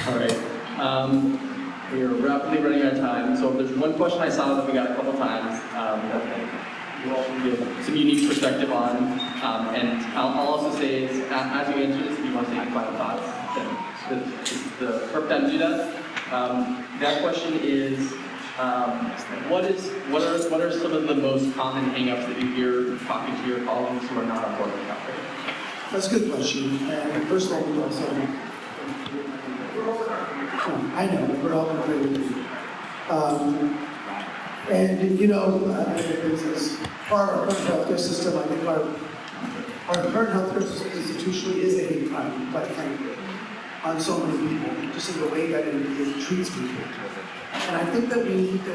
All right. We are rapidly running out of time, so if there's one question I saw that we got a couple times, that you all can give some unique perspective on, and I'll also say is, as you answer this, if you want to say any final thoughts, then this is the perfect time to do that. That question is, what are some of the most common hangups that you hear talking to your colleagues who are not on board with CalCare? That's a good question. And first of all, we also, I know, we're all going to agree with you. And, you know, as part of our current healthcare system, I think our current healthcare system institutionally is a hate crime, quite frankly, on so many people, just in the way that it treats people. And I think that we need to,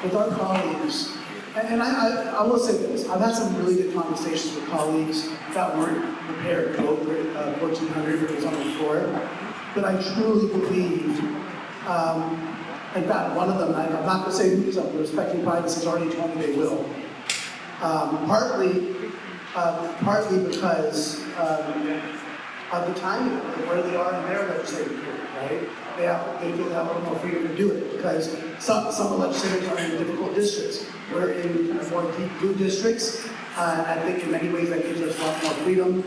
with our colleagues, and I will say this, I've had some really good conversations with colleagues that weren't prepared to go for 1,400 if it was on the floor. But I truly believe, in fact, one of them, I'm not going to say who, because I'm respecting privacy, has already told me they will. Partly because of the timing of where they are in their legislative career, right? They feel they have a little more freedom to do it because some of the legislators are in difficult districts. We're in more deep blue districts. I think in many ways that gives us a lot more freedom.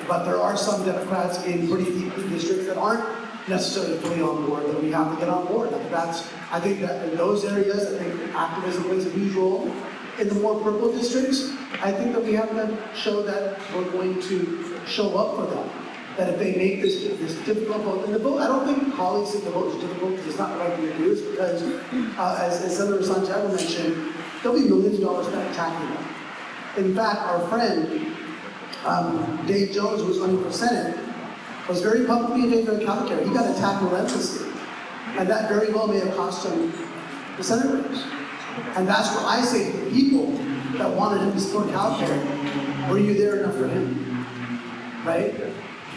But there are some Democrats in pretty deep blue districts that aren't necessarily fully on board, that we have to get on board. I think that in those areas, I think activism plays a huge role. In the more purple districts, I think that we have to show that we're going to show up for them. That if they make this difficult vote, and the vote, I don't think colleagues think the vote is difficult because it's not the right thing to do. It's because, as Senator Santiago mentioned, there'll be millions of dollars spent attacking them. In fact, our friend, Dave Jones, who was running for Senate, was very publicly in favor of CalCare. He got attacked relentlessly. And that very well may have cost him the Senate race. And that's what I say to the people that wanted him to support CalCare. Were you there enough for him? Right?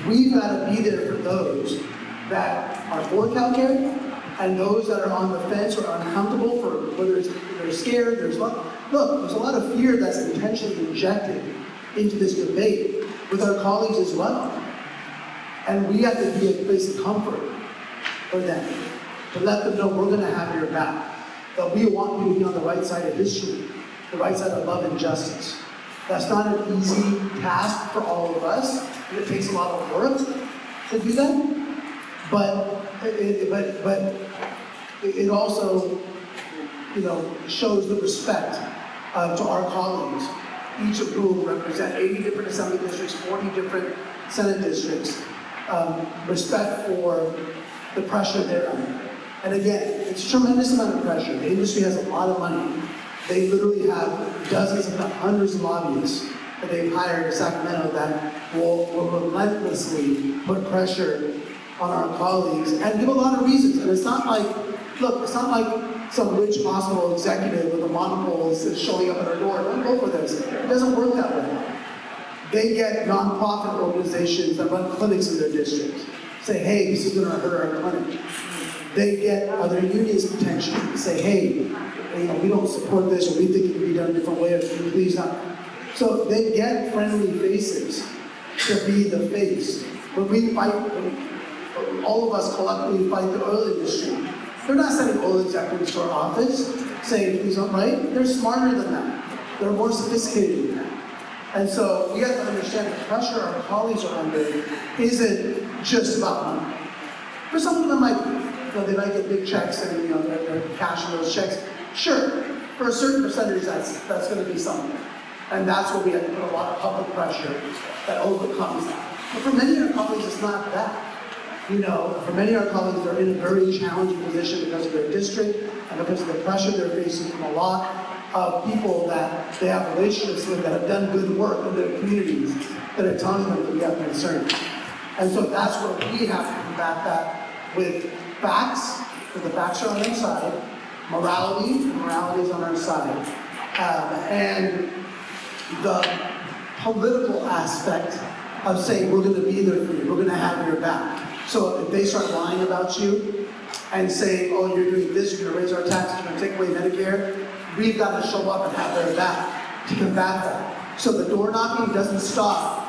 We've got to be there for those that are for CalCare and those that are on the fence or uncomfortable for whether they're scared. There's a lot of fear that's intentionally injected into this debate with our colleagues as well. And we have to be a place of comfort for them, to let them know we're going to have your back. That we want you to be on the right side of history, the right side of love and justice. That's not an easy task for all of us, and it takes a lot of work to do that. But it also, shows the respect to our colleagues, each of whom represent 80 different assembly districts, 40 different Senate districts. Respect for the pressure they're under. And again, it's a tremendous amount of pressure. The industry has a lot of money. They literally have dozens, if not hundreds of lobbyists that they've hired in Sacramento that will relentlessly put pressure on our colleagues and give a lot of reasons. And it's not like, it's not like some rich hospital executive with a monocle is showing up at our door. Don't go for this. It doesn't work that way. They get nonprofit organizations that run clinics in their districts. Say, hey, this is going to hurt our clinic. They get other unions potentially say, hey, we don't support this, or we think it can be done a different way, or please not. So they get friendly faces to be the face. When we fight, all of us collectively fight the oil industry. They're not sending oil executives to our office saying, please don't, right? They're smarter than that. They're more sophisticated than that. And so we have to understand the pressure our colleagues are under isn't just about money. For some of them, they might get big checks and they're cashing those checks. Sure, for a certain percentage, that's going to be something, and that's where we have to put a lot of public pressure that overcomes that. But for many of our colleagues, it's not that. For many of our colleagues, they're in a very challenging position because of their district and because of the pressure they're facing from a lot of people that they have relationships with that have done good work in their communities that are telling them that we have concerns. And so that's where we have to combat that with facts, because the facts are on our side, morality is on our side, and the political aspect of saying we're going to be there for you, we're going to have your back. So if they start lying about you and saying, oh, you're doing this, you're going to raise our taxes, you're going to take away Medicare, we've got to show up and have their back to combat that. So the door knocking doesn't stop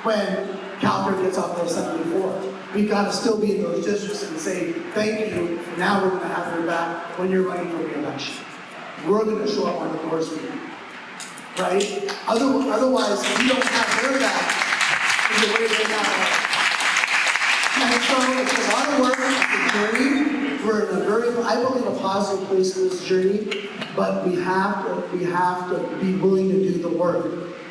when CalCare gets off the assembly floor. We gotta still be in those districts and say, thank you, now we're gonna have your back when you're running for re-election. We're gonna show up on the doors for you, right? Otherwise, we don't have their back in the way they have ours. And so it's a lot of work, it's a journey. We're in a very, I believe, a positive place in this journey, but we have to be willing to do the work.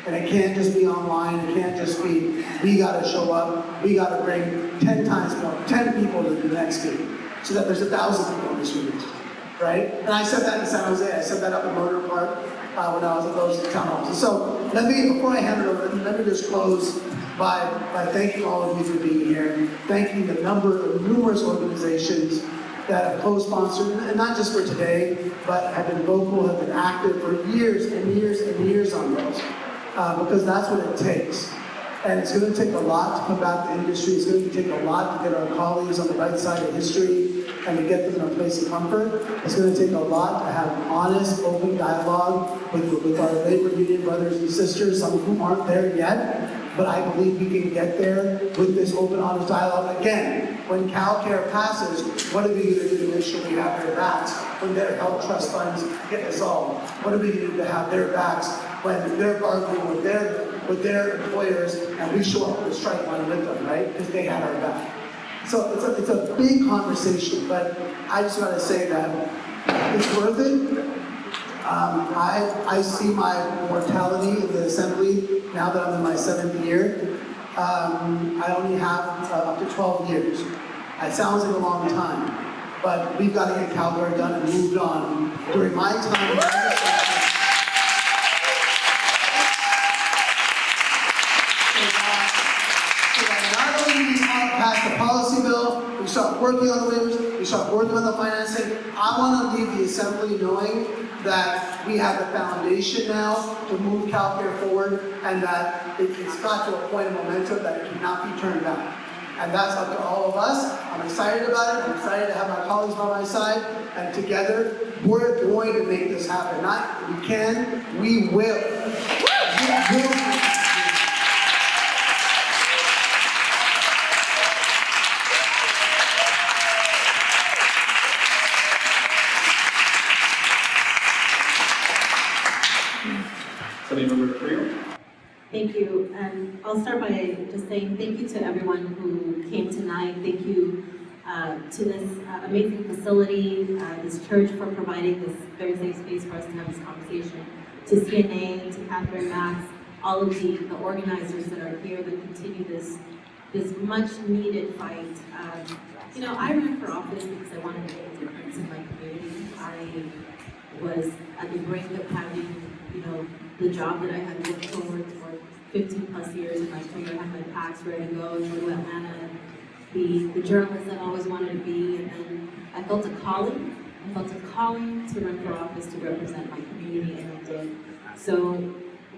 And it can't just be online, it can't just be, we gotta show up, we gotta bring 10 times more, 10 people to the next meeting, so that there's 1,000 people in this meeting, right? And I said that in San Jose, I said that up in Motor Park when I was at those town halls. And so before I hand it over, let me just close by thanking all of you for being here, thanking the numerous organizations that have co-sponsored, and not just for today, but have been vocal, have been active for years and years and years on those. Because that's what it takes. And it's going to take a lot to combat the industry. It's going to take a lot to get our colleagues on the right side of history and to get them in a place of comfort. It's going to take a lot to have honest, open dialogue with our labor union brothers and sisters, some of whom aren't there yet. But I believe we can get there with this open, honest dialogue. Again, when CalCare passes, what are we going to do to make sure we have their backs when their health trust funds get dissolved? What are we going to do to have their backs when they're bargaining with their employers and we show up with a strike line with them, right? Because they had our back. So it's a big conversation, but I just want to say that it's worth it. I see my mortality in the assembly now that I'm in my 7th year. I only have up to 12 years. It sounds like a long time, but we've got to get CalCare done and moved on. During my time in the legislature, so that not only we pass the policy bill, we start working on the waivers, we start working on the financing. I want to leave the assembly knowing that we have a foundation now to move CalCare forward, and that it's got to a point of momentum that it cannot be turned back. And that's up to all of us. I'm excited about it. I'm excited to have my colleagues by my side, and together we're going to make this happen. Not we can, we will. We will. Assemblymember Carrillo. Thank you, and I'll start by just saying thank you to everyone who came tonight. Thank you to this amazing facility, this church, for providing this very safe space for us to have this conversation. To CNA, to Catherine, Max, all of the organizers that are here that continue this much needed fight. I ran for office because I wanted to make a difference in my community. I was at the brink of having, the job that I had worked toward for 15 plus years in my career. I had my packs ready to go to Atlanta and be the journalist that I always wanted to be. And then I felt a calling. I felt a calling to run for office to represent my community, and I did. So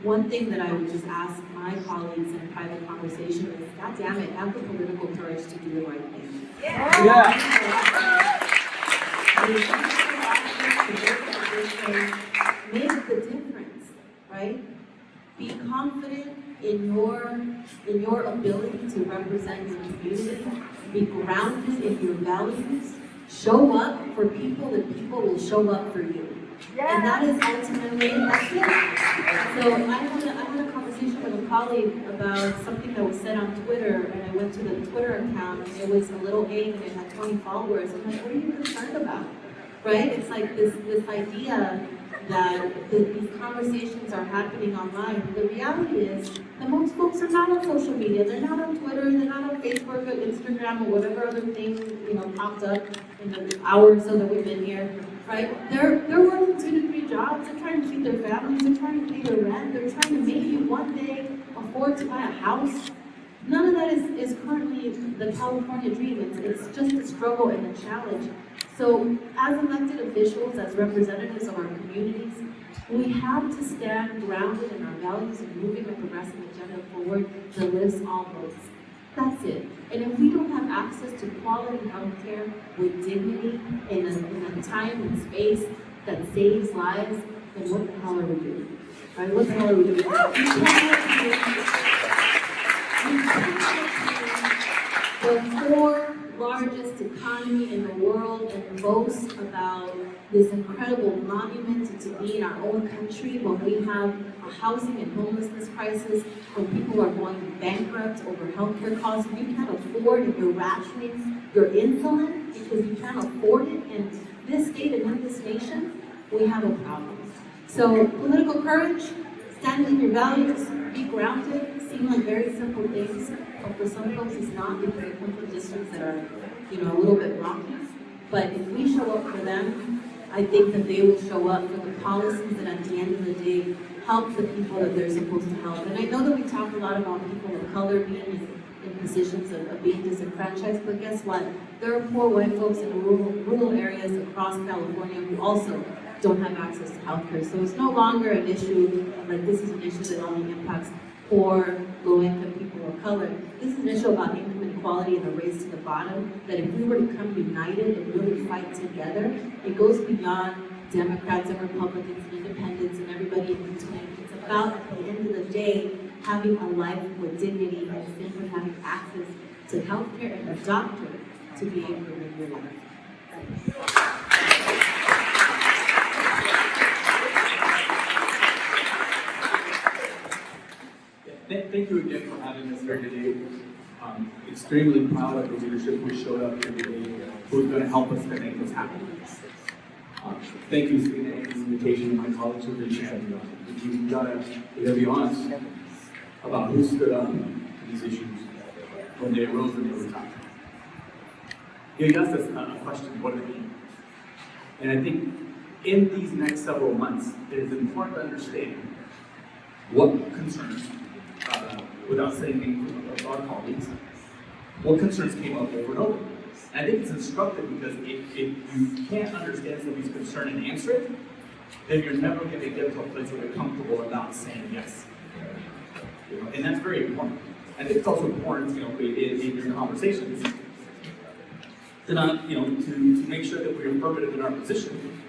one thing that I would just ask my colleagues in private conversation is, God damn it, have the political courage to do the right thing. Yeah. Make the difference, right? Be confident in your ability to represent your community. Be grounded in your values. Show up for people, and people will show up for you. Yeah. And that is ultimately, that's it. So I had a conversation with a colleague about something that was said on Twitter, and I went to the Twitter account, and it was a little egg, and it had 20 followers. I'm like, what are you concerned about? Right? It's like this idea that these conversations are happening online. The reality is that most folks are not on social media. They're not on Twitter. They're not on Facebook or Instagram or whatever other thing popped up in the hours so that we've been here. Right? They're working 2 to 3 jobs. They're trying to feed their families. They're trying to pay their rent. They're trying to maybe one day afford to buy a house. None of that is currently the California dream. It's just a struggle and a challenge. So as elected officials, as representatives of our communities, we have to stand grounded in our values and moving a progressive agenda forward that lifts all boats. That's it. And if we don't have access to quality health care with dignity in a time and space that saves lives, then what the hell are we doing? Right? What the hell are we doing? We can't the fourth largest economy in the world and boast about this incredible monument to be in our own country when we have a housing and homelessness crisis, when people are going bankrupt over healthcare costs, you can't afford, if you're rationing your insulin because you can't afford it in this state and in this nation, we have a problem. So political courage, stand in your values, be grounded, seem like very simple things, but for some folks it's not because they come from districts that are, a little bit rocky. But if we show up for them, I think that they will show up for the policies that at the end of the day help the people that they're supposed to help. And I know that we talk a lot about people of color being in positions of being disenfranchised, but guess what? There are poor white folks in rural areas across California who also don't have access to healthcare. So it's no longer an issue like this is an issue that only impacts poor, low-income people of color. This is an issue about income inequality and the race to the bottom, that if we were to come united and really fight together, it goes beyond Democrats and Republicans and independents and everybody in between. It's about, at the end of the day, having a life with dignity and simply having access to healthcare and a doctor to be able to live your life. Thank you again for having us here today. I'm extremely proud of the leadership who showed up here today, who's going to help us to make this happen. Thank you, Serena, for the invitation. My colleagues will reach out. We gotta be honest about who stood up to these issues when they arose and they were time. You asked us a question, what do they mean? And I think in these next several months, it is important to understand what concerns, without saying anything of our colleagues, what concerns came up over and over. And I think it's instructive because if you can't understand somebody's concern and answer it, then you're never going to get to a place where you're comfortable about saying yes. And that's very important. I think it's also important, in your conversations, to not, to make sure that we're affirmative in our position,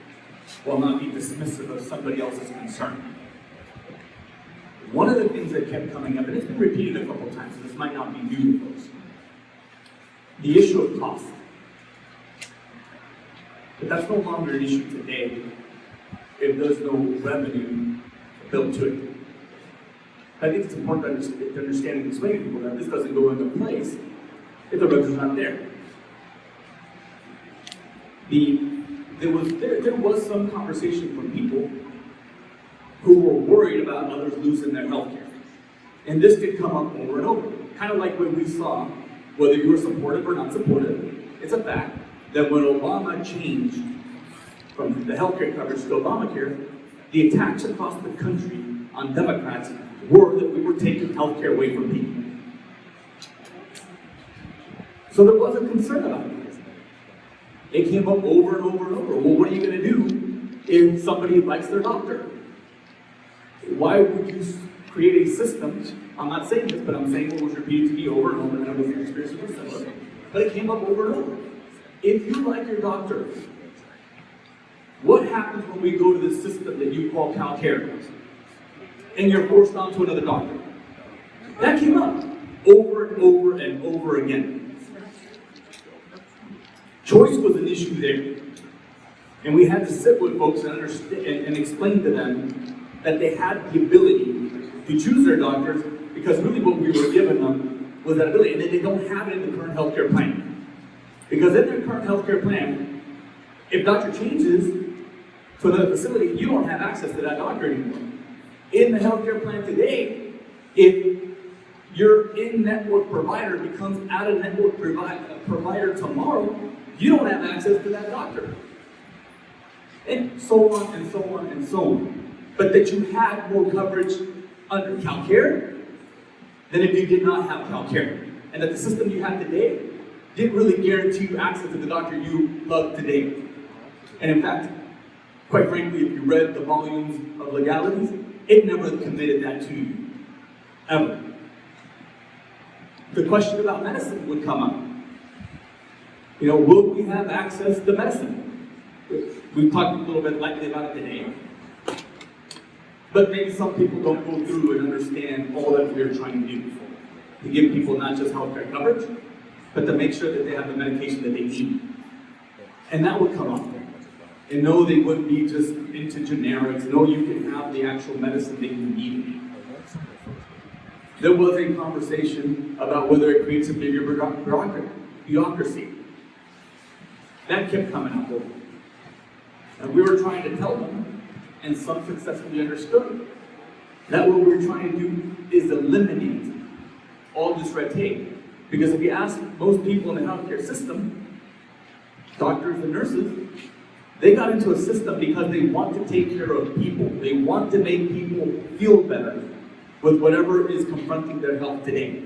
while not be dismissive of somebody else's concern. One of the things that kept coming up, and it's been repeated a couple of times, and this might not be new to folks, the issue of cost. But that's no longer an issue today if there's no revenue built to it. I think it's important to understand and explain to people that this doesn't go into place if the revenue's not there. There was some conversation from people who were worried about others losing their health care. And this did come up over and over. Kind of like when we saw, whether you were supportive or not supportive, it's a fact that when Obama changed from the health care coverage to Obamacare, the attacks across the country on Democrats were that we were taking health care away from people. So there was a concern about it. It came up over and over and over. Well, what are you going to do if somebody likes their doctor? Why would you create a system? I'm not saying this, but I'm saying what was repeated to me over and over, and I was experiencing this similar. But it came up over and over. If you like your doctor, what happens when we go to this system that you call CalCare, and you're forced onto another doctor? That came up over and over and over again. Choice was an issue there. And we had to sit with folks and understand and explain to them that they had the ability to choose their doctors, because really what we were giving them was that ability, and they don't have it in the current healthcare plan. Because in their current healthcare plan, if doctor changes to another facility, you don't have access to that doctor anymore. In the healthcare plan today, if your in-network provider becomes out-of-network provider tomorrow, you don't have access to that doctor. And so on and so on and so on. But that you had more coverage under CalCare than if you did not have CalCare. And that the system you have today didn't really guarantee you access to the doctor you love today. And in fact, quite frankly, if you read the volumes of legalities, it never committed that to you, ever. The question about medicine would come up. Will we have access to medicine? We've talked a little bit lightly about it today. But maybe some people don't go through and understand all that we're trying to do. To give people not just healthcare coverage, but to make sure that they have the medication that they need. And that would come up. And no, they wouldn't be just into generics. No, you can have the actual medicine that you need. There was a conversation about whether it creates a bigger bureaucracy. That kept coming up. And we were trying to tell them, and some successfully understood, that what we're trying to do is eliminate all this red tape. Because if you ask most people in the healthcare system, doctors and nurses, they got into a system because they want to take care of people. They want to make people feel better with whatever is confronting their health today.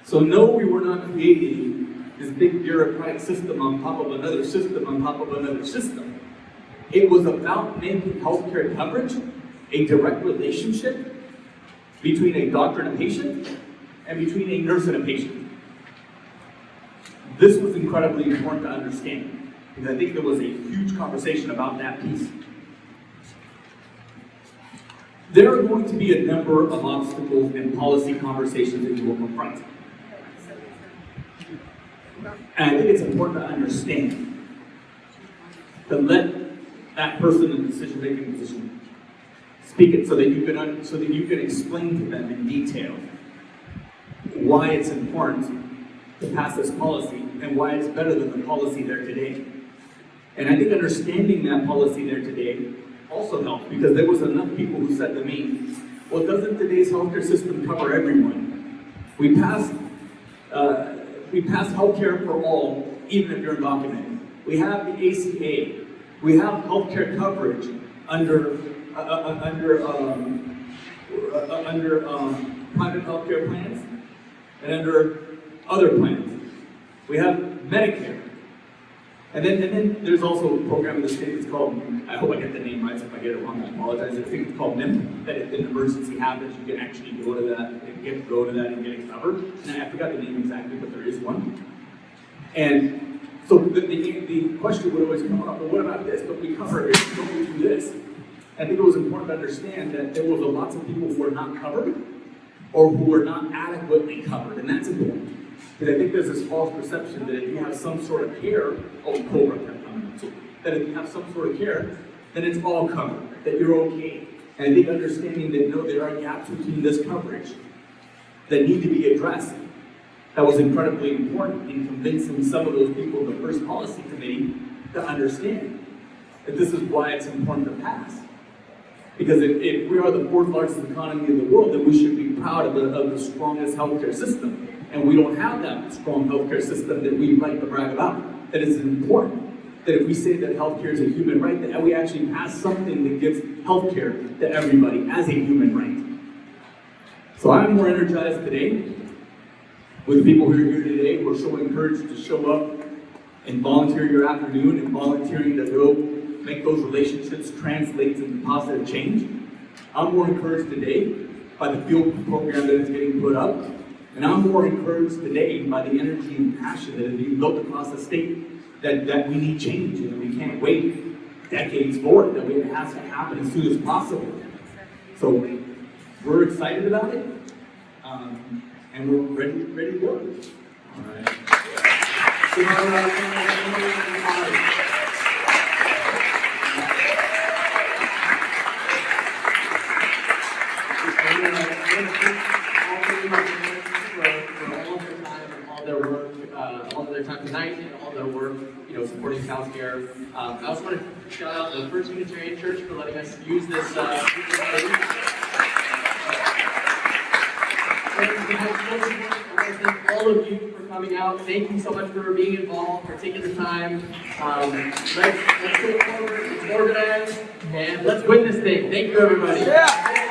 So no, we were not creating this big bureaucratic system on top of another system on top of another system. It was about making healthcare coverage a direct relationship between a doctor and a patient and between a nurse and a patient. This was incredibly important to understand, because I think there was a huge conversation about that piece. There are going to be a number of obstacles and policy conversations that you will confront. And I think it's important to understand, to let that person in the decision-making position speak it so that you can explain to them in detail why it's important to pass this policy and why it's better than the policy there today. And I think understanding that policy there today also helped, because there was enough people who said to me, well, doesn't today's healthcare system cover everyone? We passed healthcare for all, even if you're undocumented. We have the ACA. We have healthcare coverage under private healthcare plans and under other plans. We have Medicare. And then there's also a program in the state that's called, I hope I get the name right, so if I get it wrong, I apologize. I think it's called NIM, that if an emergency happens, you can actually go to that and get it covered. And I forgot the name exactly, but there is one. And so the question would always come up, but what about this? But we cover it, don't we do this? I think it was important to understand that there was lots of people who were not covered or who were not adequately covered, and that's important. Because I think there's this false perception that if you have some sort of care, that if you have some sort of care, then it's all covered, that you're okay. And I think understanding that no, there are gaps between this coverage that need to be addressed. That was incredibly important in convincing some of those people in the first policy committee to understand that this is why it's important to pass. Because if we are the fourth largest economy in the world, then we should be proud of the strongest healthcare system. And we don't have that strong healthcare system that we like to brag about. That is important. That if we say that healthcare is a human right, that we actually pass something that gives healthcare to everybody as a human right. So I'm more energized today with people who are here today who are so encouraged to show up and volunteer your afternoon and volunteering to go make those relationships translate into positive change. I'm more encouraged today by the field program that is getting put up. And I'm more encouraged today by the energy and passion that is being built across the state that we need change and that we can't wait decades for it, that it has to happen as soon as possible. So we're excited about it, and we're ready to go. All right. All of their time tonight and all their work, supporting CalCare. I also want to shout out the First Unitarian Church for letting us use this stage. Thank all of you for coming out. Thank you so much for being involved, for taking the time. Let's go forward, let's organize, and let's win this thing. Thank you, everybody. Yeah.